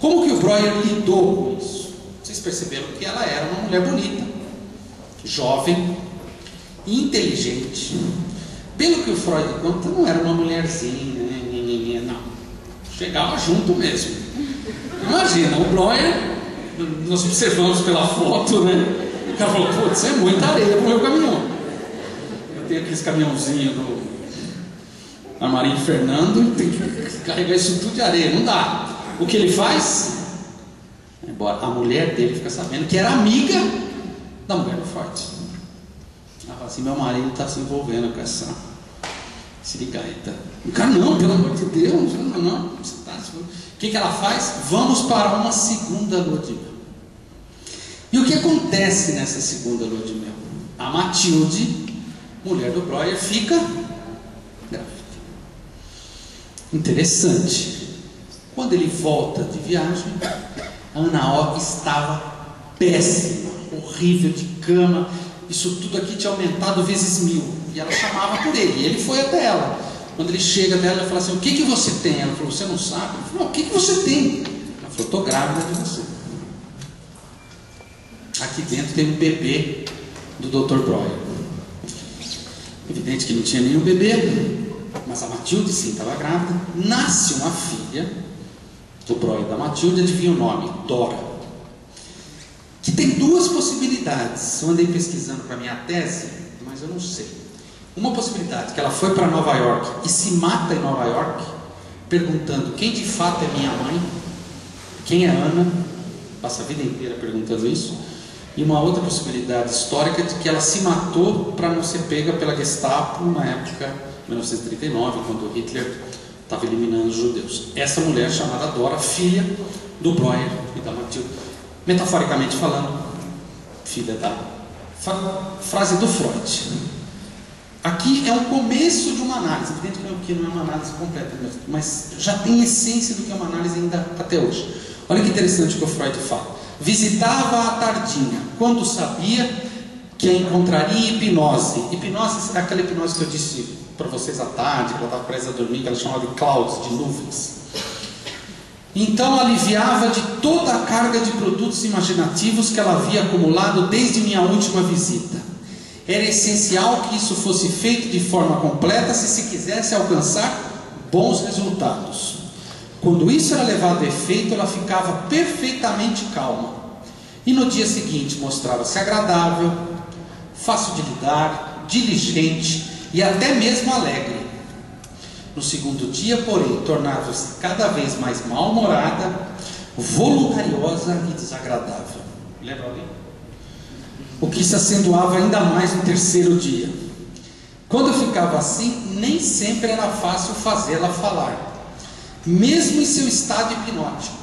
Como que o Breuer lidou com isso? Vocês perceberam que ela era uma mulher bonita, jovem, inteligente. Pelo que o Freud conta, não era uma mulherzinha, não. Chegava junto mesmo. Imagina, o Breuer, nós observamos pela foto, né? O cara falou, putz, é muita areia pro meu caminhão. Eu tenho aqueles caminhãozinhos da Marinho Fernando, tem que carregar isso tudo de areia, não dá. O que ele faz? A mulher dele fica sabendo que era amiga da mulher do Freud. Ela fala assim, meu marido está se envolvendo com essa sirigaita. O cara, não, pelo amor de Deus, não. O que ela faz? Vamos para uma segunda lua de mel. E o que acontece nessa segunda lua de mel? A Matilde, mulher do Breuer, fica grávida. Interessante. Quando ele volta de viagem, a Ana O estava péssima, horrível, de cama. Isso tudo aqui tinha aumentado vezes 1000. E ela chamava por ele, e ele foi até ela. Quando ele chega até ela, ele fala assim, o que você tem? Ela falou, você não sabe? Ele falou, o que você tem? Ela falou, estou grávida de você. Aqui dentro tem um bebê do Dr. Breuer. Evidente que não tinha nenhum bebê, mas a Matilde sim estava grávida. Nasce uma filha do Breuer da Matilde, adivinha o nome? Dora. Que tem duas possibilidades. Eu andei pesquisando para a minha tese, mas eu não sei. Uma possibilidade, que ela foi para Nova York e se mata em Nova York, perguntando quem de fato é minha mãe, quem é Ana, passa a vida inteira perguntando isso. E uma outra possibilidade histórica de que ela se matou para não ser pega pela Gestapo na época 1939, quando Hitler estava eliminando os judeus. Essa mulher chamada Dora, filha do Breuer e da Matilde, metaforicamente falando, filha da frase do Freud. Aqui é o começo de uma análise, evidente que não é uma análise completa, mas já tem essência do que é uma análise ainda até hoje. Olha que interessante o que o Freud fala. Visitava a tardinha, quando sabia que a encontraria em hipnose. Hipnose é aquela hipnose que eu disse para vocês à tarde, que ela estava presa a dormir, que ela chamava de clouds, de nuvens. Então aliviava de toda a carga de produtos imaginativos que ela havia acumulado desde minha última visita. Era essencial que isso fosse feito de forma completa se quisesse alcançar bons resultados. Quando isso era levado a efeito, ela ficava perfeitamente calma. E no dia seguinte mostrava-se agradável, fácil de lidar, diligente e até mesmo alegre. No segundo dia, porém, tornava-se cada vez mais mal-humorada, voluntariosa e desagradável. Lembra ali? O que se acentuava ainda mais no terceiro dia. Quando eu ficava assim, nem sempre era fácil fazê-la falar, mesmo em seu estado hipnótico,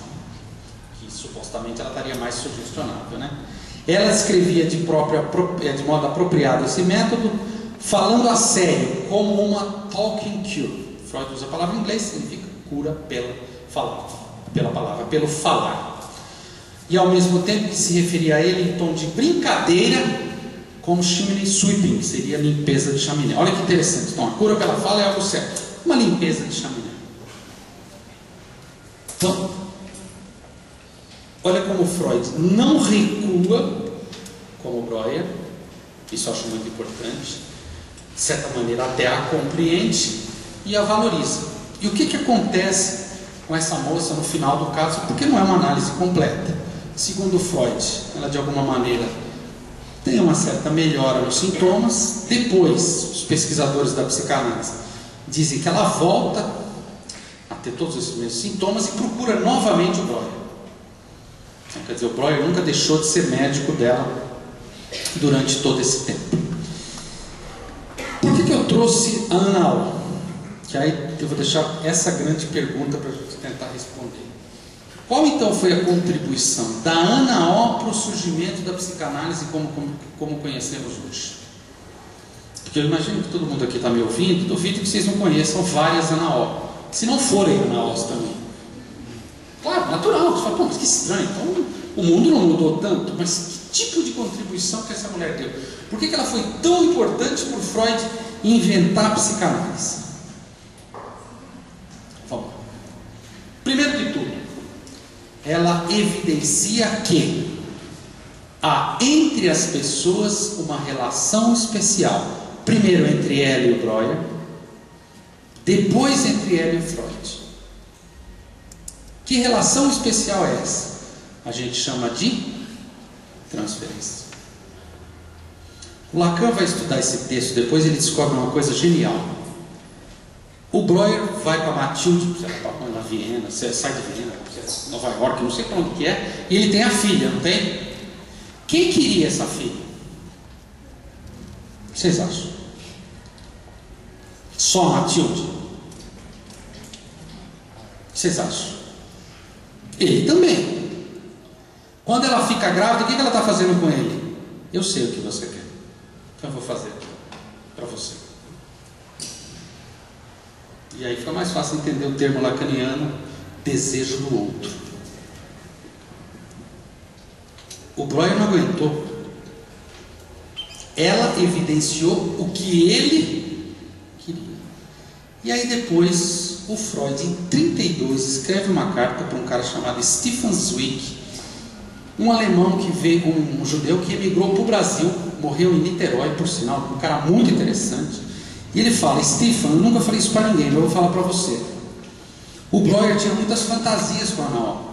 que supostamente ela estaria mais sugestionável, né? Ela escrevia de modo apropriado esse método, falando a sério, como uma talking cure. Freud usa a palavra em inglês, significa cura pelo falar. E ao mesmo tempo que se referia a ele em tom de brincadeira, como chimney sweeping, que seria limpeza de chaminé. Olha que interessante. Então a cura pela fala é algo certo, uma limpeza de chaminé. Então, olha como Freud não recua, como Breuer, isso eu acho muito importante, de certa maneira até a compreende e a valoriza. E o que acontece com essa moça no final do caso? Porque não é uma análise completa. Segundo Freud, ela de alguma maneira tem uma certa melhora nos sintomas. Depois, os pesquisadores da psicanálise dizem que ela volta a ter todos esses mesmos sintomas e procura novamente o Breuer. Então, quer dizer, o Breuer nunca deixou de ser médico dela durante todo esse tempo. Por que eu trouxe a Ana O? Que aí eu vou deixar essa grande pergunta para a gente tentar responder. Qual então foi a contribuição da Ana O para o surgimento da psicanálise como conhecemos hoje? Porque eu imagino que todo mundo aqui está me ouvindo, duvido que vocês não conheçam várias Ana O. Se não forem Ana O's também. Claro, natural, você fala, pô, mas que estranho, então o mundo não mudou tanto, mas que tipo de contribuição que essa mulher deu? Por que ela foi tão importante para o Freud inventar a psicanálise? Vamos lá. Primeiro de tudo, ela evidencia que há entre as pessoas uma relação especial. Primeiro entre ela e o Breuer, depois entre ela e o Freud. Que relação especial é essa? A gente chama de transferência. O Lacan vai estudar esse texto, depois ele descobre uma coisa genial. O Breuer vai para Matilde, sei lá, para Viena, sai de Viena, Nova York, não sei para onde que é, e ele tem a filha, não tem? Quem queria essa filha? O que vocês acham? Só a Matilde? O que vocês acham? Ele também. Quando ela fica grávida, o que ela está fazendo com ele? Eu sei o que você quer, então eu vou fazer para você. E aí fica mais fácil entender o termo lacaniano, desejo do outro. O Breuer não aguentou. Ela evidenciou o que ele queria. E aí depois o Freud, em 32, escreve uma carta para um cara chamado Stefan Zweig, um alemão que veio, um judeu que emigrou para o Brasil, morreu em Niterói, por sinal, um cara muito interessante. E ele fala: Stefan, eu nunca falei isso para ninguém, mas eu vou falar para você. O Breuer tinha muitas fantasias com a Ana Olga.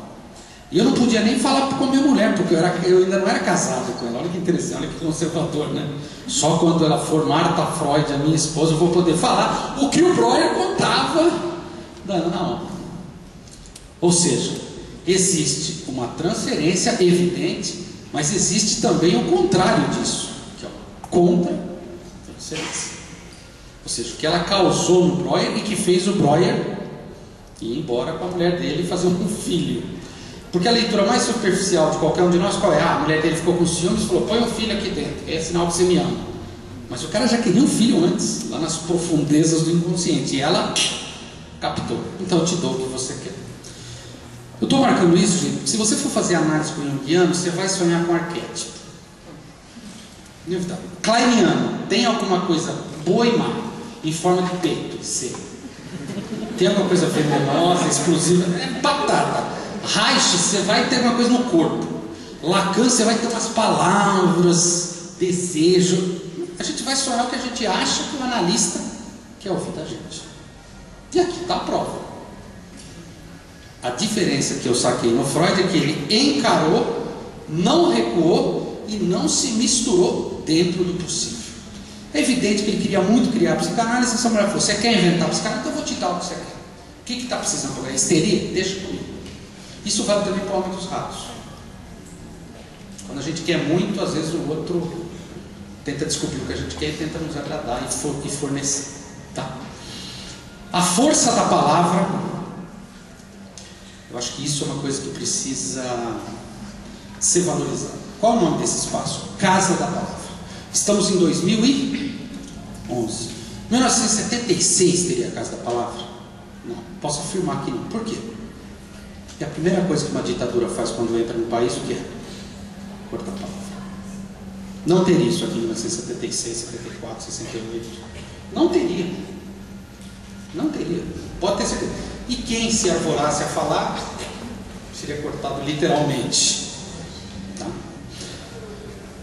E eu não podia nem falar com a minha mulher, porque eu ainda não era casado com ela. Olha que interessante, olha que conservador, né? Só quando ela for Marta Freud, a minha esposa, eu vou poder falar o que o Breuer contava da Ana Olga. Ou seja, existe uma transferência evidente, mas existe também o contrário disso, que é uma contra-transferência. Ou seja, o que ela causou no Breuer e que fez o Breuer ir embora com a mulher dele e fazer um filho. Porque a leitura mais superficial de qualquer um de nós, qual é? A mulher dele ficou com ciúmes e falou: põe um filho aqui dentro, é sinal que você me ama. Mas o cara já queria um filho antes, lá nas profundezas do inconsciente, e ela captou. Então eu te dou o que você quer. Eu estou marcando isso, gente. Se você for fazer análise com o Jungiano, você vai sonhar com arquétipo. Kleiniano, tem alguma coisa boa e má, em forma de peito, seco. Tem alguma coisa venenosa, explosiva, é batata. Reich, você vai ter alguma coisa no corpo. Lacan, você vai ter umas palavras, desejo. A gente vai sonhar o que a gente acha que o analista quer ouvir da gente. E aqui está a prova. A diferença que eu saquei no Freud é que ele encarou, não recuou e não se misturou dentro do possível. É evidente que ele queria muito criar a psicanálise. Essa mulher falou: você quer inventar a psicanálise? Então eu vou te dar o que você quer. O que está precisando agora? Histeria? Deixa comigo. Isso vale também para o homem dos ratos. Quando a gente quer muito, às vezes o outro tenta descobrir o que a gente quer e tenta nos agradar e fornecer. Tá? A força da palavra, eu acho que isso é uma coisa que precisa ser valorizada. Qual é o nome desse espaço? Casa da Palavra. Estamos em 2011. 1976 teria a Casa da Palavra? Não, posso afirmar que não. Por quê? E a primeira coisa que uma ditadura faz quando entra no país, o que é? Cortar a palavra. Não teria isso aqui em 1976, 74, 68. Não teria. Não teria. Pode ter certeza. E quem se arvorasse a falar, seria cortado literalmente. Tá?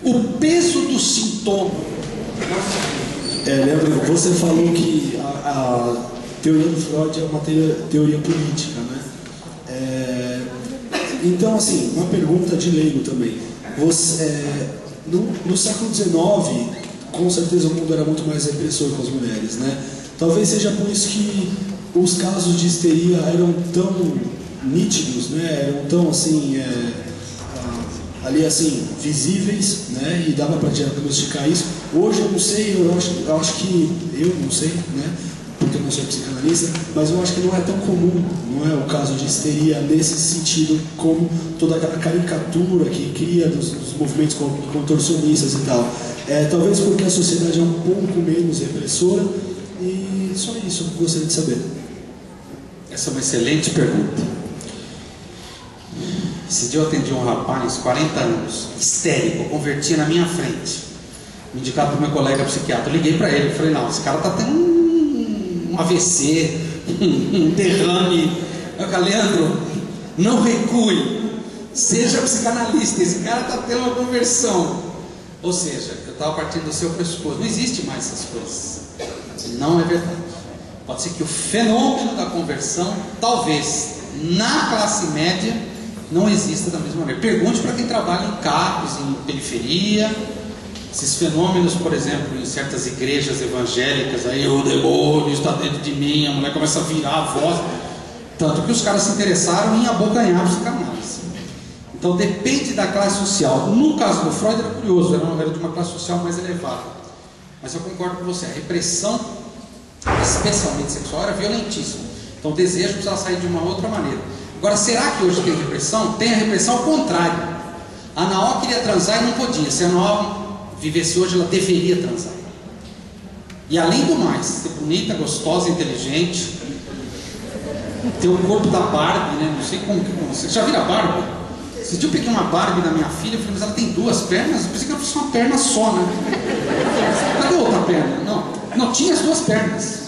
O peso do sintoma. Leandro, você falou que a teoria do Freud é uma teoria política, né? Então, assim, uma pergunta de leigo também. No século XIX, com certeza o mundo era muito mais repressor com as mulheres, né? Talvez seja por isso que os casos de histeria eram tão nítidos, né? Eram tão assim, ali assim, visíveis, né? E dava para diagnosticar isso. Hoje eu não sei, eu acho que eu não sei, né? Porque eu não sou psicanalista, mas eu acho que não é tão comum, não é o caso de histeria nesse sentido, como toda aquela caricatura que cria dos movimentos contorcionistas e tal. Talvez porque a sociedade é um pouco menos repressora, e só isso eu gostaria de saber. Essa é uma excelente pergunta. Esse dia eu atendi um rapaz, 40 anos, histérico, convertia na minha frente, me indicado para o meu colega psiquiatra. Eu liguei para ele e falei: não, esse cara está tendo um AVC, um derrame. Eu falei: Leandro, não recue. seja psicanalista, esse cara está tendo uma conversão. Ou seja, eu estava partindo do seu pressuposto, não existe mais essas coisas. Não é verdade. Pode ser que o fenômeno da conversão, talvez, na classe média, não exista da mesma maneira. Pergunte para quem trabalha em carros, em periferia. Esses fenômenos, por exemplo, em certas igrejas evangélicas, aí o demônio está dentro de mim, a mulher começa a virar a voz. Tanto que os caras se interessaram em abocanhar os canais. Então depende da classe social. No caso do Freud era curioso, era de uma classe social mais elevada. Mas eu concordo com você, a repressão, especialmente sexual, era violentíssima. Então o desejo precisava sair de uma outra maneira. Agora, será que hoje tem repressão? Tem a repressão ao contrário. A Naó queria transar e não podia. Se a Naó vivesse hoje, ela deveria transar. E além do mais, ser bonita, gostosa, inteligente, ter o corpo da Barbie, né? Não sei como. Você já viu a Barbie? Esse dia eu peguei uma Barbie da minha filha, eu falei, mas ela tem duas pernas? Eu pensei que ela fosse uma perna só, né? Cadê a outra perna? Não, tinha as duas pernas.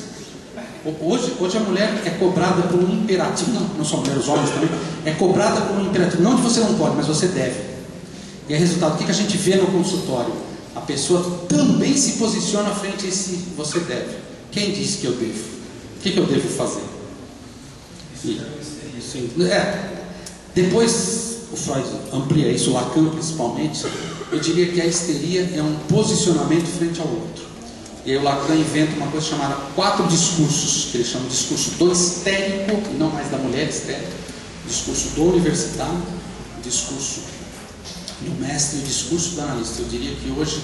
Hoje a mulher é cobrada por um imperativo, não só a mulher, os homens também, é cobrada por um imperativo, não que você não pode, mas você deve. E é resultado, o que a gente vê no consultório? A pessoa também se posiciona frente a esse você deve. Quem disse que eu devo? O que eu devo fazer? Depois o Freud amplia isso, Lacan principalmente. Eu diria que a histeria é um posicionamento frente ao outro. E aí o Lacan inventa uma coisa chamada 4 discursos, que ele chama de discurso do histérico, e não mais da mulher histérica, discurso do universitário, discurso do mestre e o discurso do analista. Eu diria que hoje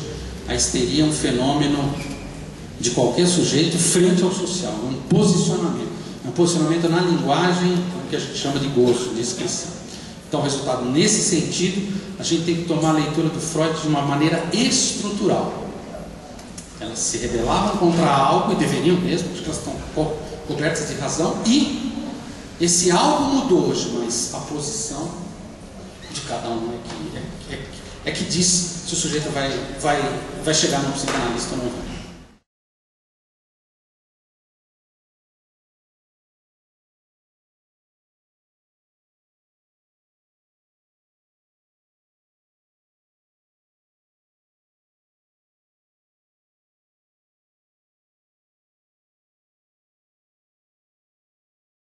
a histeria é um fenômeno de qualquer sujeito frente ao social, é um posicionamento na linguagem, o que a gente chama de gosto, de descrição. Então, resultado, nesse sentido, a gente tem que tomar a leitura do Freud de uma maneira estrutural. Elas se rebelavam contra algo, e deveriam mesmo, porque elas estão cobertas de razão, e esse algo mudou hoje, mas a posição de cada um é que diz se o sujeito vai chegar no psicanalista ou não vai.